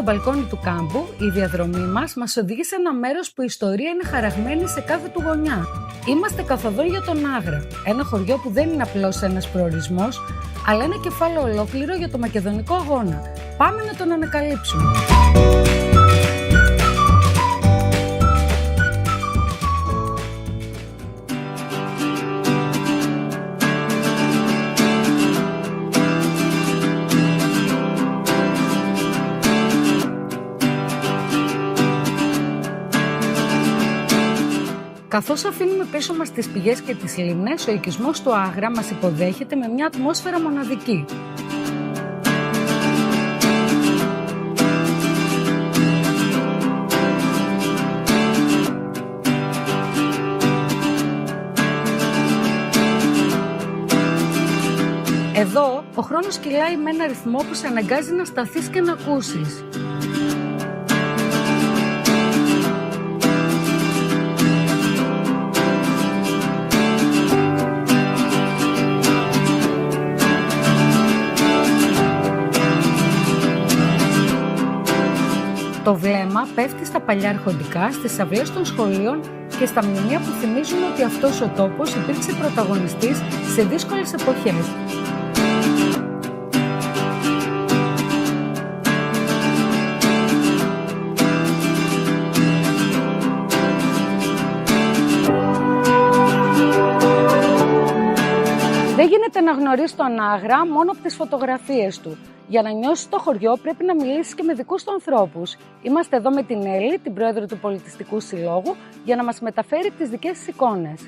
στο μπαλκόνι του κάμπου, η διαδρομή μας οδηγεί σε ένα μέρος που η ιστορία είναι χαραγμένη σε κάθε του γωνιά. Είμαστε καθοδόν για τον Άγρα, ένα χωριό που δεν είναι απλώς ένας προορισμός, αλλά ένα κεφάλαιο ολόκληρο για το μακεδονικό αγώνα. Πάμε να τον ανακαλύψουμε. Καθώς αφήνουμε πίσω μας τις πηγές και τις λίμνες, ο οικισμός του Άγρα μας υποδέχεται με μια ατμόσφαιρα μοναδική. Εδώ, ο χρόνος κυλάει με ένα ρυθμό που σε αναγκάζει να σταθείς και να ακούσεις. Το βλέμμα πέφτει στα παλιά αρχοντικά, στις αυλές των σχολείων και στα μνημεία που θυμίζουν ότι αυτός ο τόπος υπήρξε πρωταγωνιστής σε δύσκολες εποχές. Δεν γίνεται να γνωρίσεις τον Άγρα μόνο από τις φωτογραφίες του. Για να νιώσεις το χωριό πρέπει να μιλήσεις και με δικούς του ανθρώπους. Είμαστε εδώ με την Έλλη, την πρόεδρο του Πολιτιστικού Συλλόγου, για να μας μεταφέρει τις δικές της εικόνες.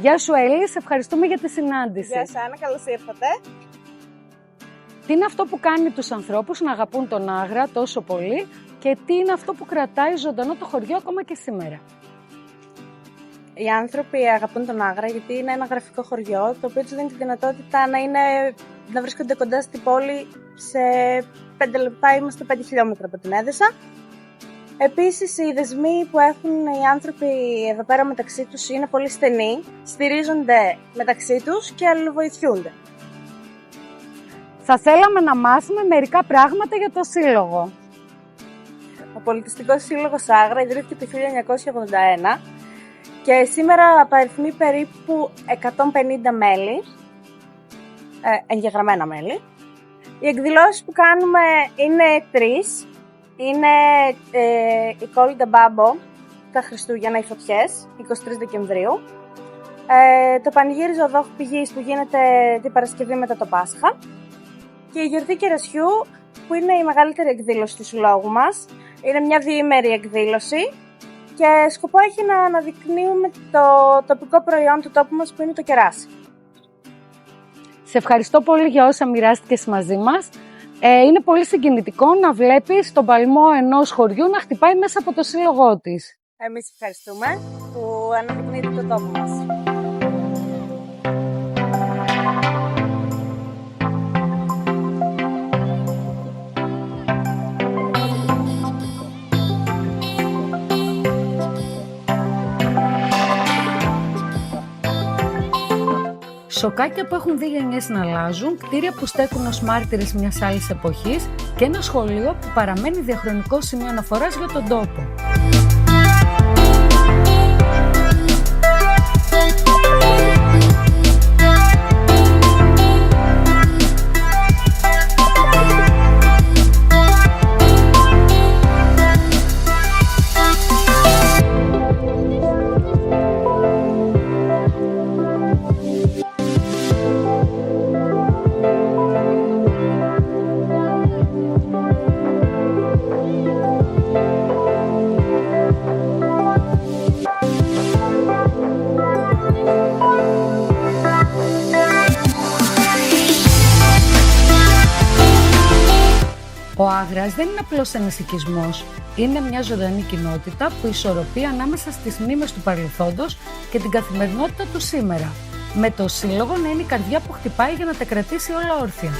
Γεια σου Έλλη, σε ευχαριστούμε για τη συνάντηση. Γεια σας, καλώς ήρθατε. Τι είναι αυτό που κάνει τους ανθρώπους να αγαπούν τον Άγρα τόσο πολύ και τι είναι αυτό που κρατάει ζωντανό το χωριό ακόμα και σήμερα? Οι άνθρωποι αγαπούν τον Άγρα γιατί είναι ένα γραφικό χωριό, το οποίο τους δίνει τη δυνατότητα να βρίσκονται κοντά στην πόλη. Σε 5 λεπτά είμαστε 5 χιλιόμετρα από την Έδεσα. Επίσης, οι δεσμοί που έχουν οι άνθρωποι εδώ πέρα μεταξύ τους είναι πολύ στενοί, στηρίζονται μεταξύ τους και αλληλοβοηθιούνται. Θα θέλαμε να μάθουμε μερικά πράγματα για το Σύλλογο. Ο Πολιτιστικός Σύλλογος Άγρα ιδρύθηκε το 1981 και σήμερα απαριθμεί περίπου 150 μέλη, εγγεγραμμένα μέλη. Οι εκδηλώσεις που κάνουμε είναι 3. Είναι η Κόλλιντα Μπάμπο, τα Χριστούγεννα, οι φωτιές, 23 Δεκεμβρίου. Το πανηγύρι ζωοδόχου πηγής που γίνεται την Παρασκευή μετά το Πάσχα. Και η γιορτή κερασιού που είναι η μεγαλύτερη εκδήλωση του συλλόγου μας. Είναι μια διήμερη εκδήλωση και σκοπό έχει να αναδεικνύουμε το τοπικό προϊόν του τόπου μας που είναι το κεράσι. Σε ευχαριστώ πολύ για όσα μοιράστηκες μαζί μας. Είναι πολύ συγκινητικό να βλέπεις τον παλμό ενός χωριού να χτυπάει μέσα από το σύλλογό της. Εμείς ευχαριστούμε που αναδεικνύετε το τόπο μας. Σοκάκια που έχουν δει γενιές να αλλάζουν, κτίρια που στέκουν ως μάρτυρες μιας άλλης εποχής και ένα σχολείο που παραμένει διαχρονικό σημείο αναφοράς για τον τόπο. Ο Άγρας δεν είναι απλώς ένας οικισμός, είναι μια ζωντανή κοινότητα που ισορροπεί ανάμεσα στις μνήμες του παρελθόντος και την καθημερινότητα του σήμερα, με το Σύλλογο να είναι η καρδιά που χτυπάει για να τα κρατήσει όλα όρθια.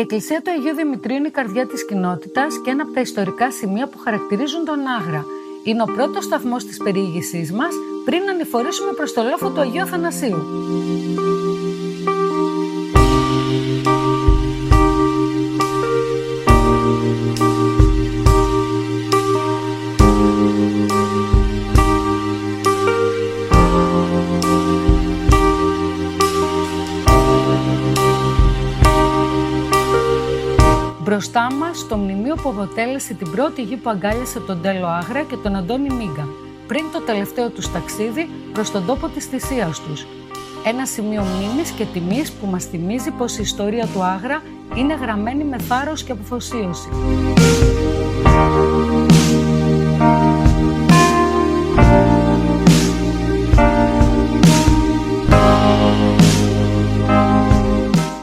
εκκλησία του Αγίου Δημητρίου είναι η καρδιά της κοινότητας και ένα από τα ιστορικά σημεία που χαρακτηρίζουν τον Άγρα. Είναι ο πρώτος σταθμός της περιήγησής μας πριν ανηφορήσουμε προς το λόφο του Αγίου Αθανασίου. Μπροστά μας το μνημείο που αποτέλεσε την πρώτη γη που αγκάλιασε τον Τέλο Άγρα και τον Αντώνη Μίγκα, πριν το τελευταίο τους ταξίδι προς τον τόπο της θυσίας τους. Ένα σημείο μνήμης και τιμής που μας θυμίζει πως η ιστορία του Άγρα είναι γραμμένη με θάρρος και αποφοσίωση.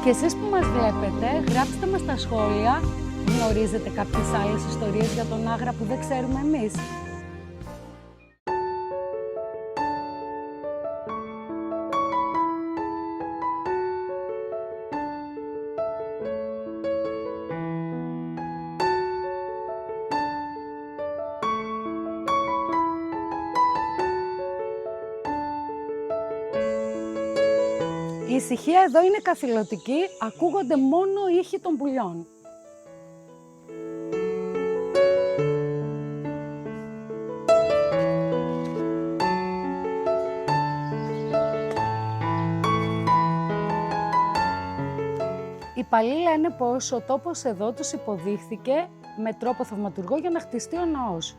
Και εσείς που μας βλέπετε, γράψτε μας στα σχόλια, γνωρίζετε κάποιες άλλες ιστορίες για τον Άγρα που δεν ξέρουμε εμείς. Η ησυχία εδώ είναι καθηλωτική, ακούγονται μόνο ήχοι των πουλιών. Οι παλιοί λένε πως ο τόπος εδώ τους υποδείχθηκε με τρόπο θαυματουργό για να χτιστεί ο ναός.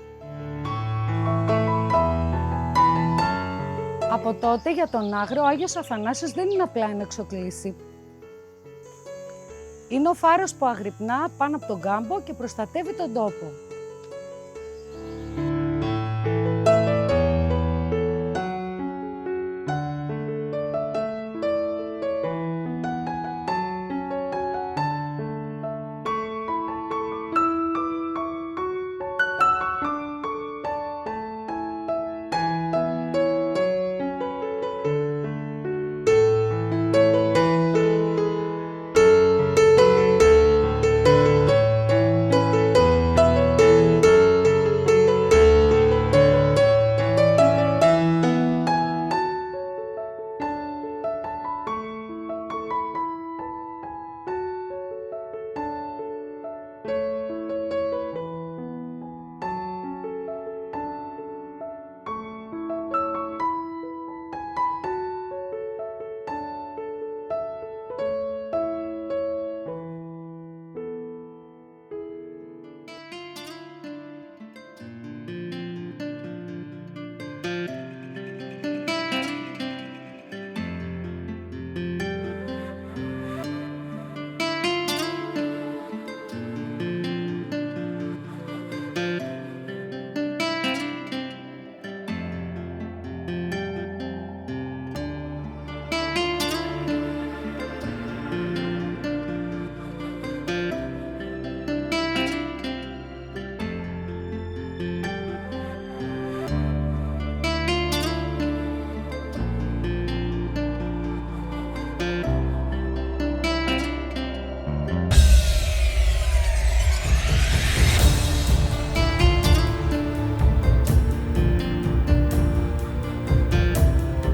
Από τότε για τον Άγρο, ο Άγιος Αθανάσιος δεν είναι απλά ένα εξοκλήσι. Είναι ο φάρος που αγρυπνά πάνω από τον κάμπο και προστατεύει τον τόπο.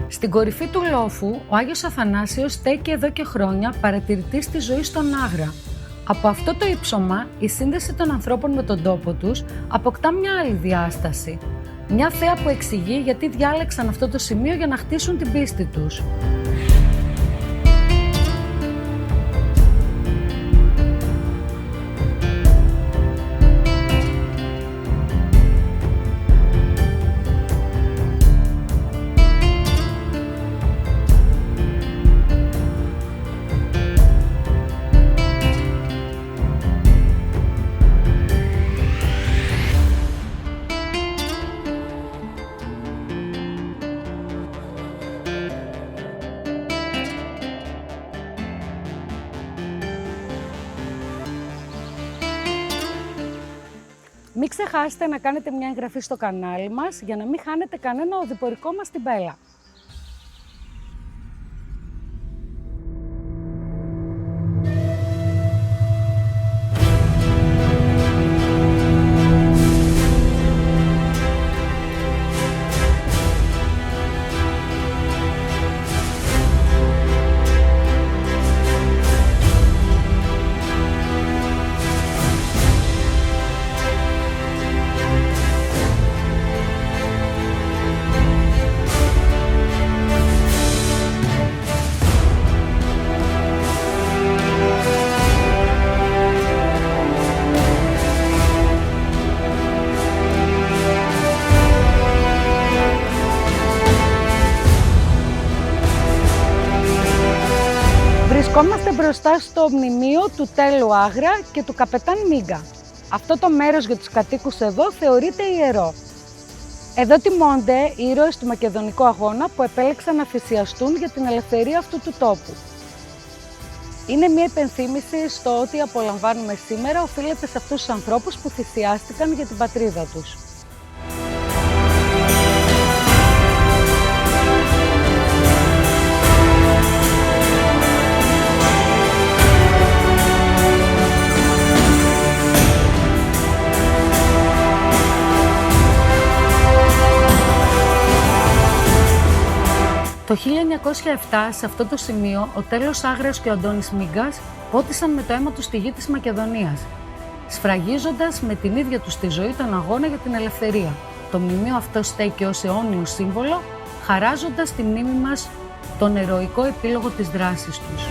Στην κορυφή του λόφου, ο Άγιος Αθανάσιος στέκει εδώ και χρόνια παρατηρητής της ζωής στον Άγρα. Από αυτό το ύψωμα, η σύνδεση των ανθρώπων με τον τόπο τους αποκτά μια άλλη διάσταση. Μια θέα που εξηγεί γιατί διάλεξαν αυτό το σημείο για να χτίσουν την πίστη τους. Μην ξεχάσετε να κάνετε μια εγγραφή στο κανάλι μας για να μην χάνετε κανένα οδηπορικό μας στην Πέλα. Βρισκόμαστε μπροστά στο μνημείο του Τέλου Άγρα και του Καπετάν Μίγκα. Αυτό το μέρος για τους κατοίκους εδώ θεωρείται ιερό. Εδώ τιμώνται οι ήρωες του Μακεδονικού Αγώνα που επέλεξαν να θυσιαστούν για την ελευθερία αυτού του τόπου. Είναι μια υπενθύμηση στο ότι απολαμβάνουμε σήμερα οφείλεται σε αυτούς τους ανθρώπους που θυσιάστηκαν για την πατρίδα τους. Το 1907, σε αυτό το σημείο, ο Τέλος Άγρας και ο Αντώνης Μίγκας πότισαν με το αίμα τους τη γη της Μακεδονίας, σφραγίζοντας με την ίδια τους τη ζωή τον αγώνα για την ελευθερία. Το μνημείο αυτό στέκει ως αιώνιο σύμβολο, χαράζοντας τη μνήμη μας τον ηρωικό επίλογο της δράσης τους.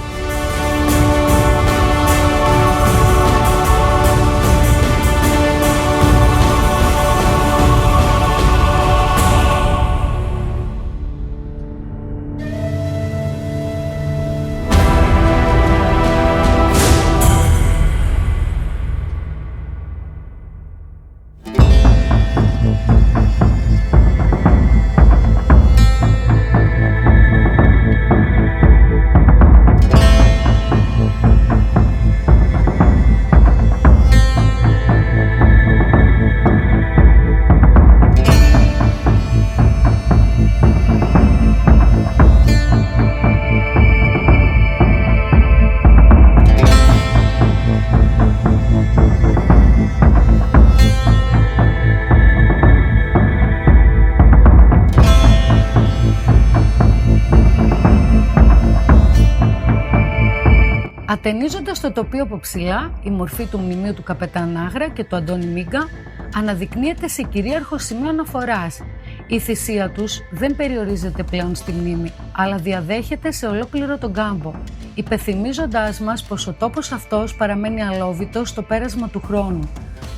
Ατενίζοντας το τοπίο από ψηλά, η μορφή του μνημείου του Καπετάν Άγρα και του Αντώνη Μίγκα αναδεικνύεται σε κυρίαρχο σημείο αναφοράς. Η θυσία τους δεν περιορίζεται πλέον στη μνήμη, αλλά διαδέχεται σε ολόκληρο τον κάμπο, υπενθυμίζοντάς μας πως ο τόπος αυτός παραμένει αλόβητος στο πέρασμα του χρόνου,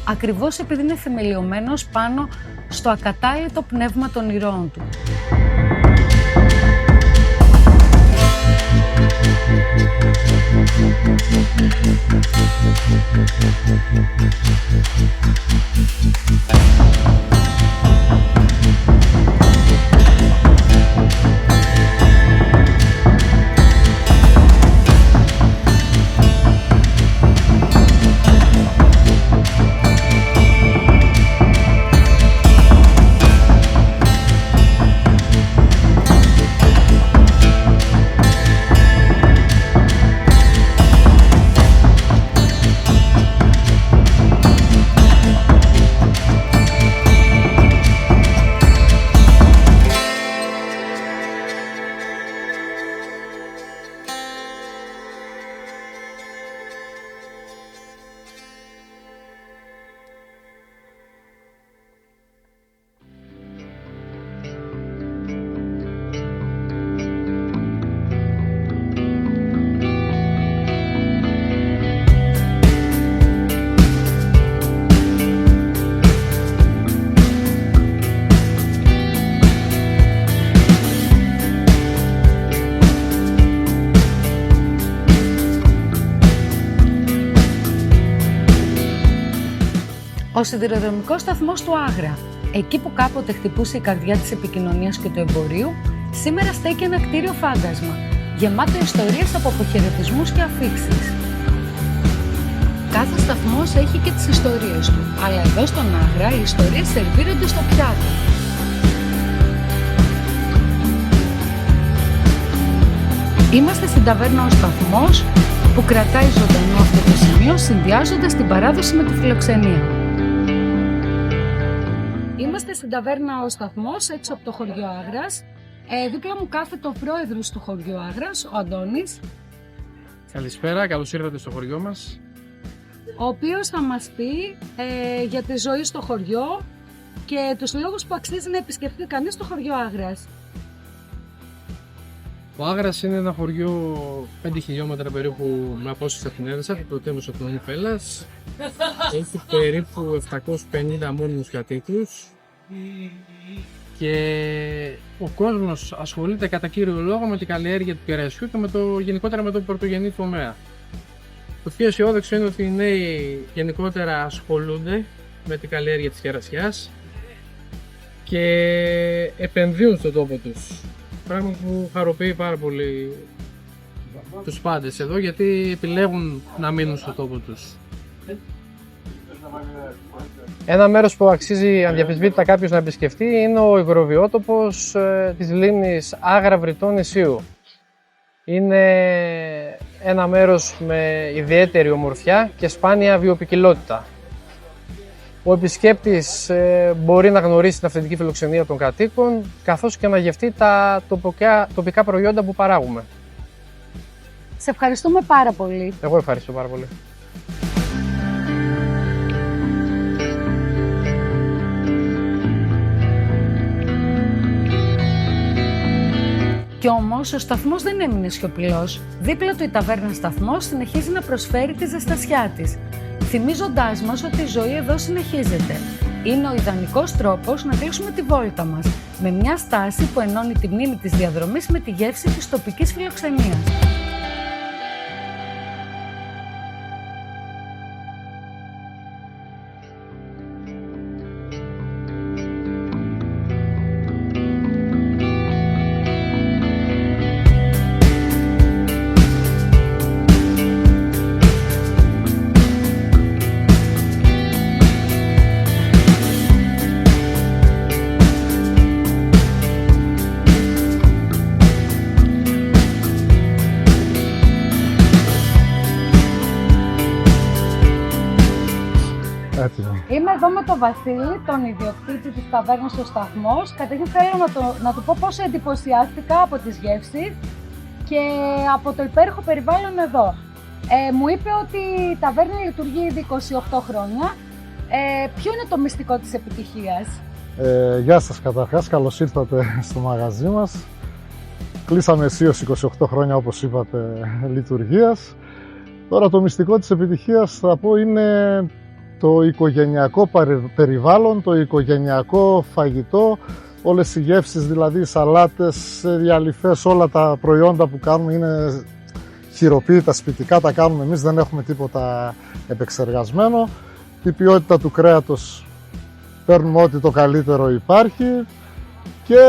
ακριβώς επειδή είναι θεμελιωμένος πάνω στο ακατάλητο πνεύμα των ηρώων του. Ο σιδηροδρομικός σταθμός του Άγρα, εκεί που κάποτε χτυπούσε η καρδιά της επικοινωνίας και του εμπορίου, σήμερα στέκει ένα κτίριο φάντασμα, γεμάτο ιστορίες από αποχαιρετισμούς και αφίξεις. Κάθε σταθμός έχει και τις ιστορίες του, αλλά εδώ στον Άγρα οι ιστορίες σερβίρονται στο πιάτο. Είμαστε στην ταβέρνα Ο Σταθμός, που κρατάει ζωντανό αυτό το σημείο, συνδυάζοντας την παράδοση με τη φιλοξενία. Είμαστε στην ταβέρνα Ο Σταθμός, έξω από το χωριό Άγρας. Δίπλα μου κάθεται ο πρόεδρος του χωριού Άγρας, ο Αντώνης. Καλησπέρα, καλώς ήρθατε στο χωριό μας. Ο οποίος θα μας πει για τη ζωή στο χωριό και τους λόγους που αξίζει να επισκεφτεί κανείς το χωριό Άγρας. Ο Άγρας είναι ένα χωριό 5 χιλιόμετρα περίπου με απόσταση από την Έδεσα, το πρωτεύουσα του νομού Φέλλας. Έχει περίπου 750 μόνιμους κατοίκους και ο κόσμος ασχολείται κατά κύριο λόγο με την καλλιέργεια του κερασιού και γενικότερα με το πρωτογενή τομέα. Το πιο αισιόδοξο είναι ότι οι νέοι γενικότερα ασχολούνται με την καλλιέργεια της κερασιάς και επενδύουν στον τόπο τους. Πράγμα που χαροποιεί πάρα πολύ τους πάντες εδώ, γιατί επιλέγουν να μείνουν στον τόπο τους. Ένα μέρος που αξίζει ανδιαφεσβήτητα κάποιος να επισκεφτεί είναι ο υγροβιότοπος της λίμνης Άγρα Βρυτών νησίου. Είναι ένα μέρος με ιδιαίτερη ομορφιά και σπάνια βιοποικιλότητα. Ο επισκέπτης μπορεί να γνωρίσει την αυθεντική φιλοξενία των κατοίκων, καθώς και να γευτεί τα τοπικά προϊόντα που παράγουμε. Σε ευχαριστούμε πάρα πολύ. Εγώ ευχαριστώ πάρα πολύ. Κι όμως ο σταθμός δεν έμεινε σιωπηλός. Δίπλα του η ταβέρνα Σταθμός συνεχίζει να προσφέρει τη ζεστασιά της, θυμίζοντάς μας ότι η ζωή εδώ συνεχίζεται. Είναι ο ιδανικός τρόπος να κλείσουμε τη βόλτα μας, με μια στάση που ενώνει τη μνήμη της διαδρομής με τη γεύση της τοπικής φιλοξενίας. Είμαι εδώ με τον Βασίλη, τον ιδιοκτήτη της ταβέρνας ο Σταθμός. Καταρχήν θέλω να του πω πόσο εντυπωσιάστηκα από τις γεύσεις και από το υπέροχο περιβάλλον εδώ. Μου είπε ότι η ταβέρνα λειτουργεί ήδη 28 χρόνια. Ποιο είναι το μυστικό της επιτυχίας? Γεια σας καταρχάς, καλώς ήρθατε στο μαγαζί μας. Κλείσαμε αισίως 28 χρόνια, όπως είπατε, λειτουργίας. Τώρα το μυστικό της επιτυχίας θα πω είναι το οικογενειακό περιβάλλον, το οικογενειακό φαγητό, όλες οι γεύσεις, δηλαδή σαλάτες, διαλυφές, όλα τα προϊόντα που κάνουμε είναι χειροποίητα σπιτικά, τα κάνουμε εμείς, δεν έχουμε τίποτα επεξεργασμένο. Η ποιότητα του κρέατος, παίρνουμε ό,τι το καλύτερο υπάρχει και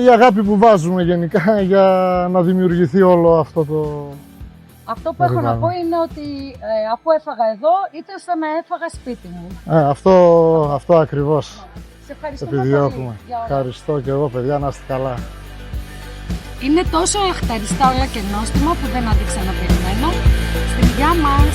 η αγάπη που βάζουμε γενικά για να δημιουργηθεί όλο αυτό το... Αυτό που έχω να πω είναι ότι αφού έφαγα εδώ, ήταν σαν να έφαγα σπίτι μου. Αυτό ακριβώς. Σε ευχαριστούμε επιδιώκουμε. Πολύ. Ευχαριστώ και εγώ, παιδιά, να είστε καλά. Είναι τόσο αχταριστά όλα και νόστιμα που δεν άντεξα να περιμένω. Στην υγειά μας!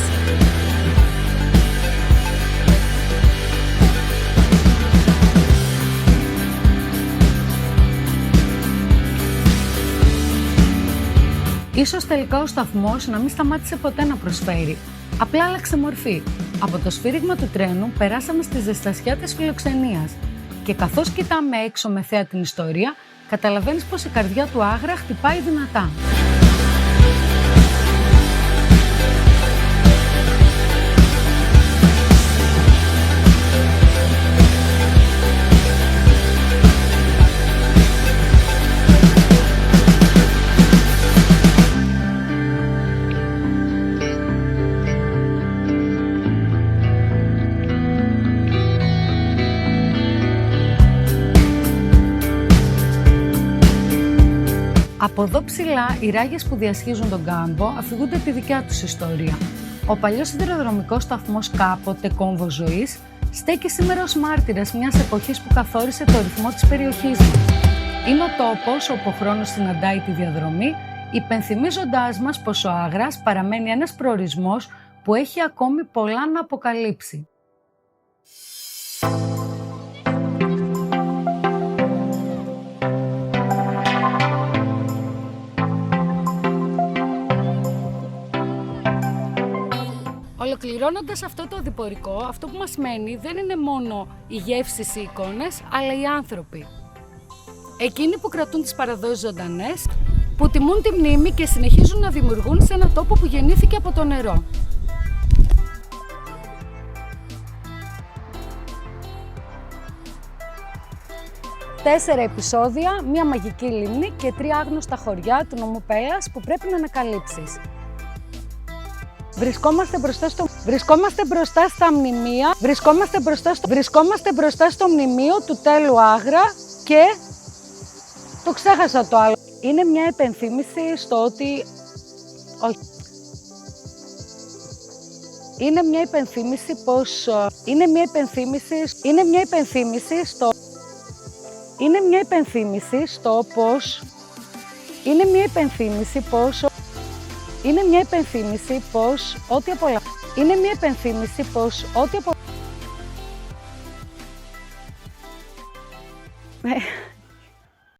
Ίσως τελικά ο σταθμός να μην σταμάτησε ποτέ να προσφέρει. Απλά άλλαξε μορφή. Από το σφύριγμα του τρένου περάσαμε στη ζεστασιά της φιλοξενίας. Και καθώς κοιτάμε έξω με θέα την ιστορία, καταλαβαίνεις πως η καρδιά του Άγρα χτυπάει δυνατά. Από εδώ ψηλά, οι ράγες που διασχίζουν τον κάμπο αφηγούνται τη δικιά τους ιστορία. Ο παλιός σιδηροδρομικός σταθμός, κάποτε κόμβος ζωής, στέκει σήμερα ως μάρτυρας μιας εποχής που καθόρισε το ρυθμό της περιοχής μας. Είναι ο τόπος όπου ο χρόνος συναντάει τη διαδρομή, υπενθυμίζοντάς μας πως ο Άγρας παραμένει ένας προορισμός που έχει ακόμη πολλά να αποκαλύψει. Ολοκληρώνοντας αυτό το διπορικό, αυτό που μας μένει δεν είναι μόνο οι γεύσεις, οι εικόνες, αλλά οι άνθρωποι. Εκείνοι που κρατούν τις παραδόσεις ζωντανές, που τιμούν τη μνήμη και συνεχίζουν να δημιουργούν σε ένα τόπο που γεννήθηκε από το νερό. 4 επεισόδια, μία μαγική λίμνη και 3 άγνωστα χωριά του νομού Πέλλας που πρέπει να ανακαλύψεις. Βρισκόμαστε μπροστά στο μνημείο του Τέλου Άγρα και το ξέχασα το άλλο. Είναι μια υπενθύμηση στο ότι... Είναι μια υπενθύμηση πως... Είναι μια υπενθύμηση πως ό,τι απολαμβάνει...